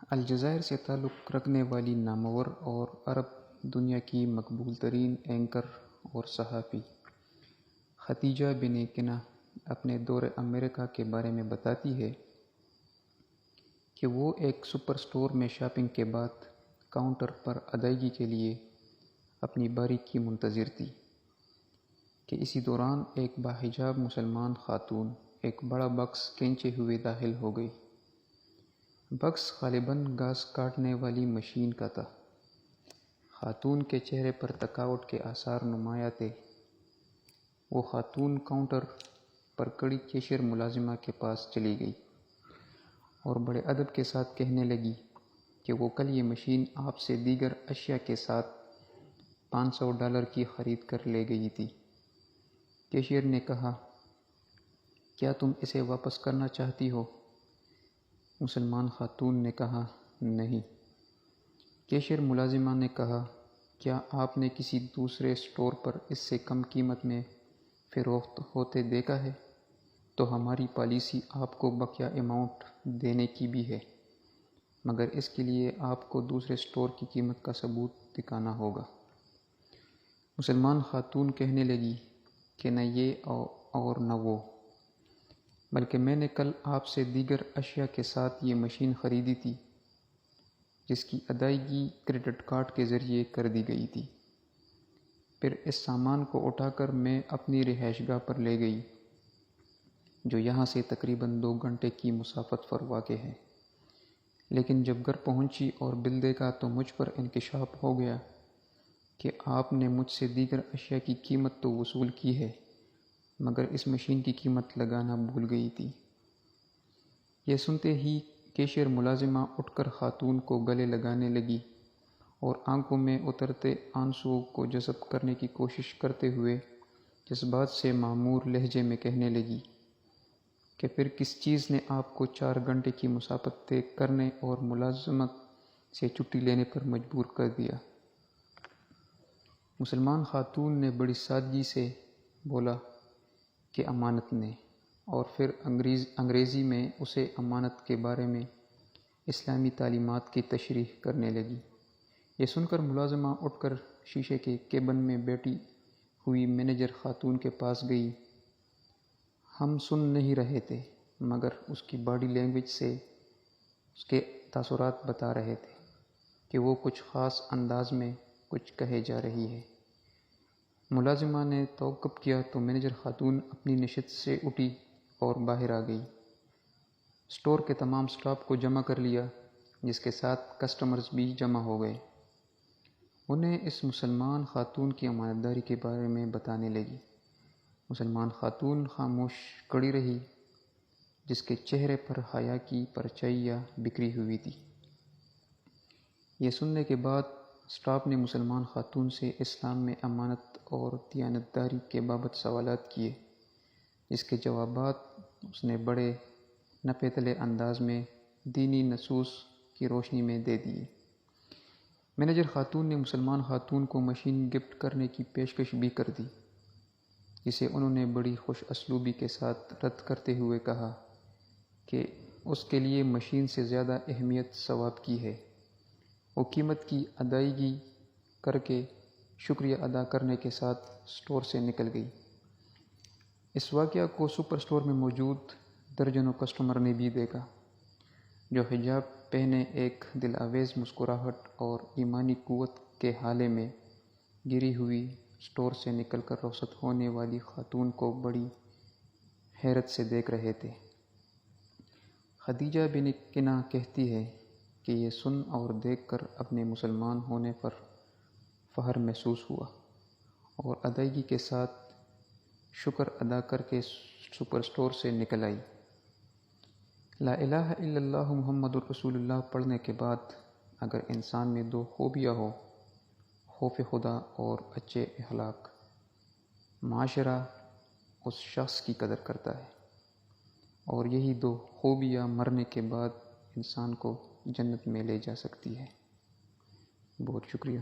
الجزائر سے تعلق رکھنے والی نامور اور عرب دنیا کی مقبول ترین اینکر اور صحافی خدیجہ بن کنہ اپنے دور امریکہ کے بارے میں بتاتی ہے کہ وہ ایک سپر اسٹور میں شاپنگ کے بعد کاؤنٹر پر ادائیگی کے لیے اپنی باری کی منتظر تھی کہ اسی دوران ایک باحجاب مسلمان خاتون ایک بڑا باکس کھینچے ہوئے داخل ہو گئی۔ باکس غالباً گھاس کاٹنے والی مشین کا تھا۔ خاتون کے چہرے پر تھکاوٹ کے آثار نمایاں تھے۔ وہ خاتون کاؤنٹر پر کھڑی کیشیئر ملازمہ کے پاس چلی گئی اور بڑے ادب کے ساتھ کہنے لگی کہ وہ کل یہ مشین آپ سے دیگر اشیاء کے ساتھ $500 کی خرید کر لے گئی تھی۔ کیشیئر نے کہا، کیا تم اسے واپس کرنا چاہتی ہو؟ مسلمان خاتون نے کہا، نہیں۔ کیشیئر ملازمہ نے کہا، کیا آپ نے کسی دوسرے اسٹور پر اس سے کم قیمت میں فروخت ہوتے دیکھا ہے؟ تو ہماری پالیسی آپ کو بقیہ اماؤنٹ دینے کی بھی ہے، مگر اس کے لیے آپ کو دوسرے اسٹور کی قیمت کا ثبوت دکھانا ہوگا۔ مسلمان خاتون کہنے لگی کہ نہ یہ اور نہ وہ، بلکہ میں نے کل آپ سے دیگر اشیاء کے ساتھ یہ مشین خریدی تھی جس کی ادائیگی کریڈٹ کارڈ کے ذریعے کر دی گئی تھی۔ پھر اس سامان کو اٹھا کر میں اپنی رہائش گاہ پر لے گئی جو یہاں سے تقریباً 2 گھنٹے کی مسافت پر واقع ہے، لیکن جب گھر پہنچی اور بل دیکھا تو مجھ پر انکشاف ہو گیا کہ آپ نے مجھ سے دیگر اشیاء کی قیمت تو وصول کی ہے، مگر اس مشین کی قیمت لگانا بھول گئی تھی۔ یہ سنتے ہی کیشیئر ملازمہ اٹھ کر خاتون کو گلے لگانے لگی اور آنکھوں میں اترتے آنسوؤں کو جذب کرنے کی کوشش کرتے ہوئے جذبات سے معمور لہجے میں کہنے لگی کہ پھر کس چیز نے آپ کو 4 گھنٹے کی مسافت طے کرنے اور ملازمت سے چھٹی لینے پر مجبور کر دیا؟ مسلمان خاتون نے بڑی سادگی سے بولا کہ امانت نے، اور پھر انگریزی میں اسے امانت کے بارے میں اسلامی تعلیمات کی تشریح کرنے لگی۔ یہ سن کر ملازمہ اٹھ کر شیشے کے کیبن میں بیٹھی ہوئی مینیجر خاتون کے پاس گئی۔ ہم سن نہیں رہے تھے، مگر اس کی باڈی لینگویج سے اس کے تاثرات بتا رہے تھے کہ وہ کچھ خاص انداز میں کچھ کہے جا رہی ہے۔ ملازمہ نے توقف کیا تو مینیجر خاتون اپنی نشست سے اٹھی اور باہر آ گئی۔ اسٹور کے تمام اسٹاف کو جمع کر لیا، جس کے ساتھ کسٹمرز بھی جمع ہو گئے۔ انہیں اس مسلمان خاتون کی امانت داری کے بارے میں بتانے لگی۔ مسلمان خاتون خاموش کھڑی رہی، جس کے چہرے پر حیا کی پرچھائیاں بکھری ہوئی تھی۔ یہ سننے کے بعد اسٹاف نے مسلمان خاتون سے اسلام میں امانت اور دیانت داری کے بابت سوالات کیے، جس کے جوابات اس نے بڑے نپے تلے انداز میں دینی نصوص کی روشنی میں دے دیے۔ مینیجر خاتون نے مسلمان خاتون کو مشین گفٹ کرنے کی پیشکش بھی کر دی، جسے انہوں نے بڑی خوش اسلوبی کے ساتھ رد کرتے ہوئے کہا کہ اس کے لیے مشین سے زیادہ اہمیت ثواب کی ہے۔ وہ قیمت کی ادائیگی کر کے شکریہ ادا کرنے کے ساتھ اسٹور سے نکل گئی۔ اس واقعہ کو سپر اسٹور میں موجود درجنوں کسٹمر نے بھی دیکھا، جو حجاب پہنے ایک دلآویز مسکراہٹ اور ایمانی قوت کے ہالے میں گری ہوئی اسٹور سے نکل کر رخصت ہونے والی خاتون کو بڑی حیرت سے دیکھ رہے تھے۔ خدیجہ بن کنہ کہتی ہے کہ یہ سن اور دیکھ کر اپنے مسلمان ہونے پر فخر محسوس ہوا اور ادائیگی کے ساتھ شکر ادا کر کے سپر اسٹور سے نکل آئی۔ لا الہ الا اللہ محمد الرسول اللہ پڑھنے کے بعد اگر انسان میں 2 خوبیاں ہو، خوف خدا اور اچھے اخلاق، معاشرہ اس شخص کی قدر کرتا ہے، اور یہی 2 خوبیاں مرنے کے بعد انسان کو جنت میں لے جا سکتی ہے۔ بہت شکریہ۔